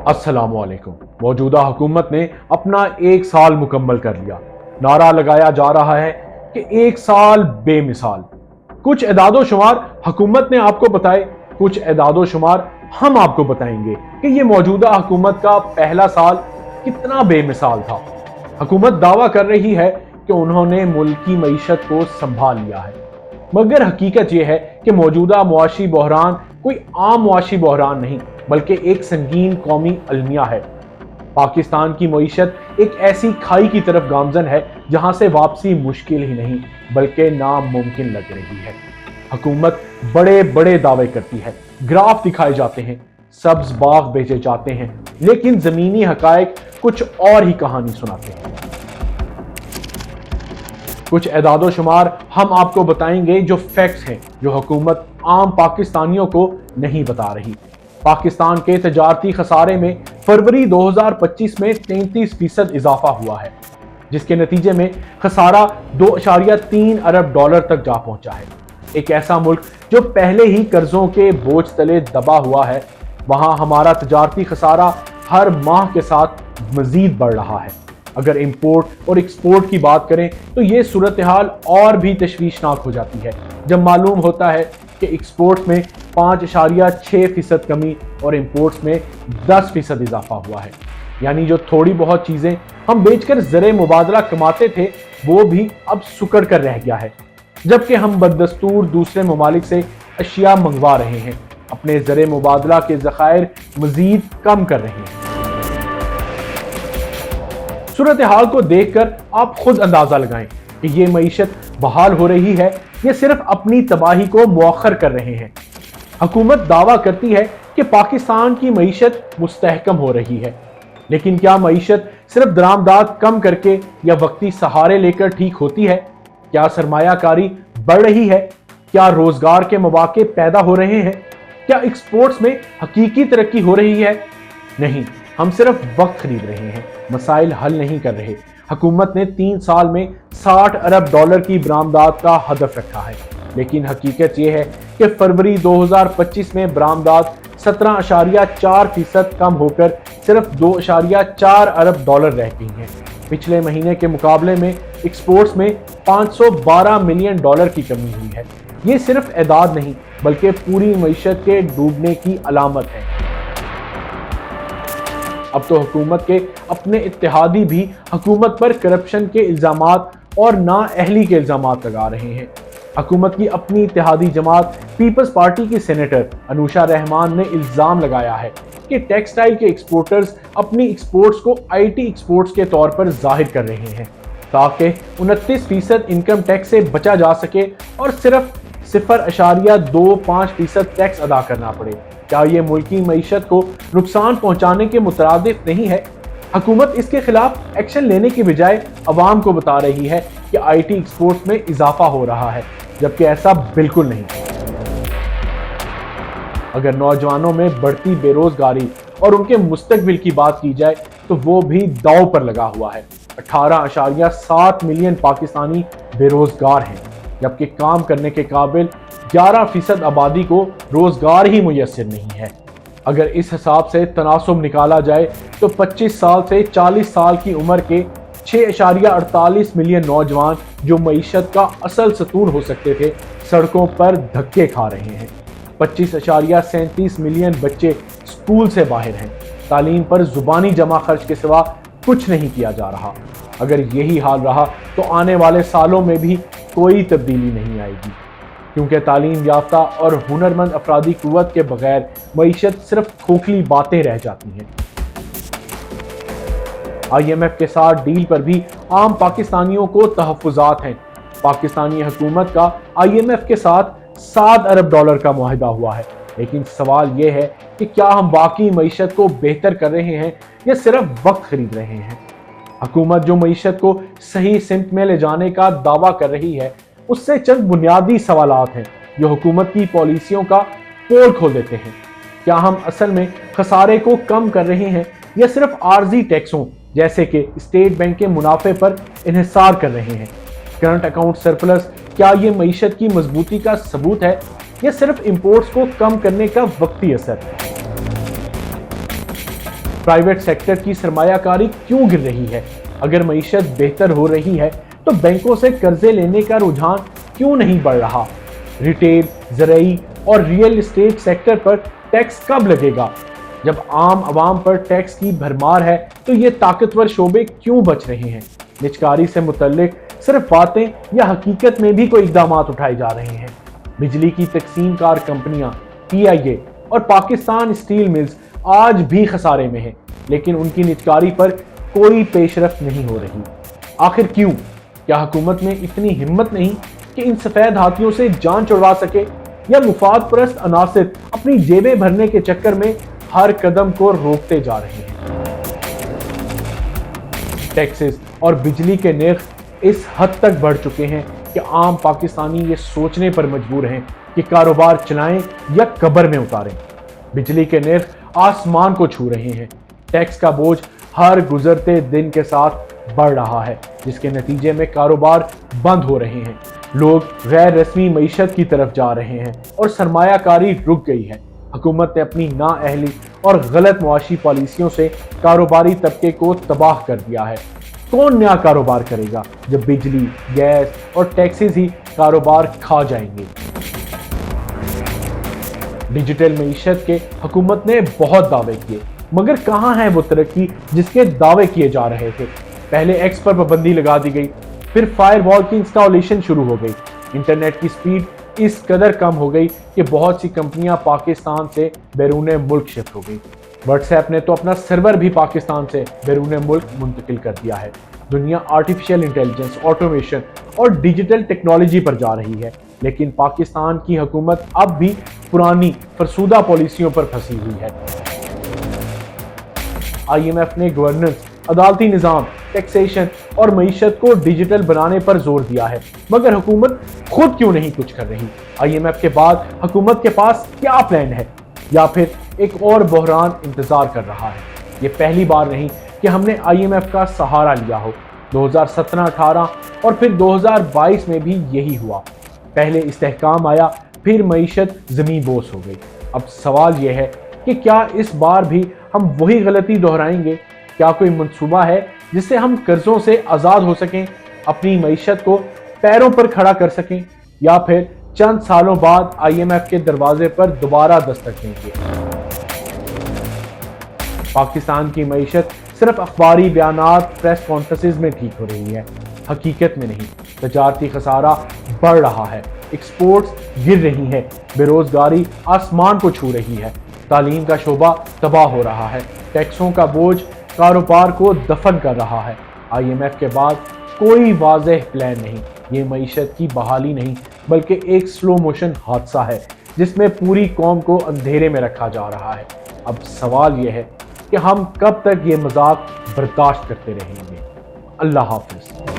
अस्सलाम वालेकुम। मौजूदा हुकूमत ने अपना 1 साल मुकम्मल कर लिया। नारा लगाया जा रहा है कि 1 साल बेमिसाल। कुछ एदादो शुमार हुकूमत ने आपको बताए, कुछ एदादो शुमार हम आपको बताएंगे कि ये मौजूदा हुकूमत का पहला साल कितना बेमिसाल था। हुकूमत दावा कर रही है कि उन्होंने मुल्क की मईशत को संभाल लिया है, मगर हकीकत यह है कि मौजूदा मुआशी बहरान कोई आम मुआशी बहरान नहीं, बल्कि एक संगीन कौमी अलमिया है। पाकिस्तान की मईशत एक ऐसी खाई की तरफ गामजन है जहां से वापसी मुश्किल ही नहीं बल्कि नामुमकिन लग रही है। हुकूमत बड़े बड़े दावे करती है, ग्राफ दिखाए जाते हैं, सब्ज बाग बेचे जाते हैं, लेकिन जमीनी हकायक कुछ और ही कहानी सुनाते हैं। कुछ एदादो शुमार हम आपको बताएंगे जो फैक्ट्स हैं, जो हुकूमत आम पाकिस्तानियों को नहीं बता रही। पाकिस्तान के तजारती खसारे में फरवरी 2025 में 33% इजाफा हुआ है, जिसके नतीजे में खसारा 2.3 अरब डॉलर तक जा पहुंचा है। एक ऐसा मुल्क जो पहले ही कर्जों के बोझ तले दबा हुआ है, वहां हमारा तजारती खसारा हर माह के साथ मजीद बढ़ रहा है। अगर इंपोर्ट और एक्सपोर्ट की बात करें तो ये सूरत हाल और भी तशवीशनाक हो जाती है जब मालूम होता है कि एक्सपोर्ट्स में 5.6% कमी और इंपोर्ट्स में 10% इजाफा हुआ है। यानी जो थोड़ी बहुत चीजें हम बेचकर ज़रे मुबादला कमाते थे वो भी अब सुकड़ कर रह गया है, जबकि हम बददस्तूर दूसरे ममालिक से अशिया मंगवा रहे हैं, अपने ज़रे मुबादला के ज़खायर मजीद कम कर रहे हैं। सूरत हाल को देखकर आप खुद अंदाजा लगाएं कि ये मईशत बहाल हो रही है या सिर्फ अपनी तबाही को मुअख्खर कर रहे हैं। हुकूमत दावा करती है कि पाकिस्तान की मईशत मुस्तहकम हो रही है, लेकिन क्या मईशत सिर्फ दरामदात कम करके या वक्ती सहारे लेकर ठीक होती है? क्या सरमायाकारी बढ़ रही है? क्या रोजगार के मौके पैदा हो रहे हैं? क्या एक्सपोर्ट्स में हकीकी तरक्की हो रही है? नहीं, हम सिर्फ वक्त खरीद रहे हैं, मसाइल हल नहीं कर रहे। हुकूमत ने 3 साल में 60 अरब डॉलर की बरामदात का हदफ रखा है, लेकिन हकीकत यह है कि फरवरी 2025 में बरामदात 17.4% कम होकर सिर्फ 2.4 अरब डॉलर रह गई हैं। पिछले महीने के मुकाबले में एक्सपोर्ट्स में 512 मिलियन डॉलर की कमी हुई है। ये सिर्फ एदाद नहीं बल्कि पूरी मईशत के डूबने की अलामत है। अब तो हुकूमत के अपने इत्तेहादी भी हुकूमत पर करप्शन के इल्जामात और नाअहली के इल्जामात लगा रहे हैं। हुकूमत की अपनी इत्तेहादी जमात पीपल्स पार्टी की सेनेटर अनुषा रहमान ने इल्जाम लगाया है कि टेक्सटाइल के एक्सपोर्टर्स अपनी एक्सपोर्ट्स को IT एक्सपोर्ट्स के तौर पर जाहिर कर रहे हैं ताकि 29% इनकम टैक्स से बचा जा सके और सिर्फ 0.25% टैक्स अदा करना पड़े। क्या ये मुल्की मईशत को नुकसान पहुंचाने के मुतरादिफ नहीं है? हुकूमत इसके खिलाफ एक्शन लेने की बजाय अवाम को बता रही है कि IT एक्सपोर्ट्स में इजाफा हो रहा है, जबकि ऐसा बिल्कुल नहीं। अगर नौजवानों में बढ़ती बेरोजगारी और उनके मुस्तकबिल की बात की जाए तो वो भी दांव पर लगा हुआ है। 18.7 मिलियन पाकिस्तानी बेरोजगार हैं, जबकि काम करने के काबिल 11% आबादी को रोजगार ही मुयस्सर नहीं है। अगर इस हिसाब से तनासुब निकाला जाए तो 25 साल से 40 साल की उम्र के 6.48 मिलियन नौजवान जो मईशत का असल सतून हो सकते थे, सड़कों पर धक्के खा रहे हैं। 25.37 मिलियन बच्चे स्कूल से बाहर हैं। तालीम पर जुबानी जमा खर्च के सिवा कुछ नहीं किया जा रहा। अगर यही हाल रहा तो आने वाले सालों में भी कोई तब्दीली नहीं आएगी, क्योंकि तालीम याफ्ता और हुनरमंद अफरादी कुव्वत के बगैर मईशत सिर्फ खोखली बातें रह जाती हैं। IMF के साथ डील पर भी आम पाकिस्तानियों को तहफ़्फ़ुज़ात हैं। पाकिस्तानी हुकूमत का IMF के साथ 7 अरब डॉलर का मुआहिदा हुआ है, लेकिन सवाल यह है कि क्या हम वाकई मईशत को बेहतर कर रहे हैं या सिर्फ वक्त खरीद रहे हैं? हुकूमत जो मईशत को सही सिमत में ले जाने का दावा कर रही है, उससे चंद बुनियादी सवालात हैं जो हुकूमत की पॉलिसियों का पोल खोल देते हैं। क्या हम असल में खसारे को कम कर रहे हैं या सिर्फ आर्जी टैक्सों जैसे कि स्टेट बैंक के मुनाफे पर इन्हिसार कर रहे हैं? करंट अकाउंट सरप्लस क्या ये मईशत की मजबूती का सबूत है या सिर्फ इंपोर्ट्स को कम करने का वक्ती असर? प्राइवेट सेक्टर की सरमायाकारी क्यों गिर रही है? अगर मईशत बेहतर हो रही है तो बैंकों से कर्जे लेने का रुझान क्यों नहीं बढ़ रहा? रिटेल, ज़राई और रियल एस्टेट सेक्टर पर टैक्स कब लगेगा? जब आम आवाम पर टैक्स की भरमार है तो ये ताकतवर शोबे क्यों बच रहे हैं? निजकारी से मुतल्लिक सिर्फ बातें या हकीकत में भी कोई इक़दाम उठाए जा रहे हैं? बिजली की तकसीमकार कंपनियां PIA और पाकिस्तान स्टील मिल्स आज भी खसारे में हैं, लेकिन उनकी निजकारी पर कोई पेशरफ्त नहीं हो रही। आखिर क्यों? क्या हुकूमत में इतनी हिम्मत नहीं कि इन सफेद हाथियों से जान छुड़वा सके, या मुफाद परस्त अनासिर अपनी जेबें भरने के चक्कर में हर कदम को रोकते जा रहे हैं? टैक्सेस और बिजली के नर्ख इस हद तक बढ़ चुके हैं कि आम पाकिस्तानी ये सोचने पर मजबूर हैं कि कारोबार चलाएं या कब्र में उतारें। बिजली के नर्ख आसमान को छू रहे हैं। टैक्स का बोझ हर गुजरते दिन के साथ बढ़ रहा है, जिसके नतीजे में कारोबार बंद हो रहे हैं, लोग गैर रस्मी मईशत की तरफ जा रहे हैं और सरमायाकारी रुक गई है। हुकूमत ने अपनी नाअहली और गलत मुआशी पॉलिसियों से कारोबारी तबके को तबाह कर दिया है। कौन नया कारोबार करेगा जब बिजली, गैस और टैक्सेस ही कारोबार खा जाएंगे? डिजिटल मईशत के हुकूमत ने बहुत दावे किए, मगर कहां है वो तरक्की जिसके दावे किए जा रहे थे? पहले एक्स पर पाबंदी लगा दी गई, फिर फायरवॉल की इंस्टॉलेशन शुरू हो गई। इंटरनेट की स्पीड इस कदर कम हो गई कि बहुत सी कंपनियां पाकिस्तान से बैरूने मुल्क शिफ्ट हो गई। व्हाट्सएप ने तो अपना सर्वर भी पाकिस्तान से बैरूने मुल्क मुंतकिल कर दिया है। दुनिया आर्टिफिशियल इंटेलिजेंस, ऑटोमेशन और डिजिटल टेक्नोलॉजी पर जा रही है, लेकिन पाकिस्तान की हुकूमत अब भी पुरानी फरसूदा पॉलिसियों पर फंसी हुई है। IMF ने गवर्नेंस, अदालती निज़ाम, टैक्सेशन और मईशत को डिजिटल बनाने पर जोर दिया है, मगर हुकूमत खुद क्यों नहीं कुछ कर रही? IMF के बाद हुकूमत के पास क्या प्लान है, या फिर एक और बहरान इंतजार कर रहा है? ये पहली बार नहीं कि हमने IMF का सहारा लिया हो। 2017-18 और फिर 2022 में भी यही हुआ। पहले इस्तेहकाम आया, फिर मईशत ज़मीं बोस हो गई। अब सवाल यह है कि क्या इस बार भी हम वही गलती दोहराएंगे? क्या कोई मंसूबा है जिससे हम कर्जों से आज़ाद हो सकें, अपनी मईशत को पैरों पर खड़ा कर सकें, या फिर चंद सालों बाद IMF के दरवाजे पर दोबारा दस्तक देंगे? पाकिस्तान की मईशत सिर्फ अखबारी बयानात, प्रेस कॉन्फ्रेंसेस में ठीक हो रही है, हकीकत में नहीं। तजारती खसारा बढ़ रहा है, एक्सपोर्ट्स गिर रही हैं, बेरोजगारी आसमान को छू रही है, तालीम का शोबा तबाह हो रहा है, टैक्सों का बोझ कारोबार को दफन कर रहा है। IMF के बाद कोई वाज़ेह प्लान नहीं। ये मईशत की बहाली नहीं, बल्कि एक स्लो मोशन हादसा है जिसमें पूरी कौम को अंधेरे में रखा जा रहा है। अब सवाल यह है कि हम कब तक ये मजाक बर्दाश्त करते रहेंगे? अल्लाह हाफिज।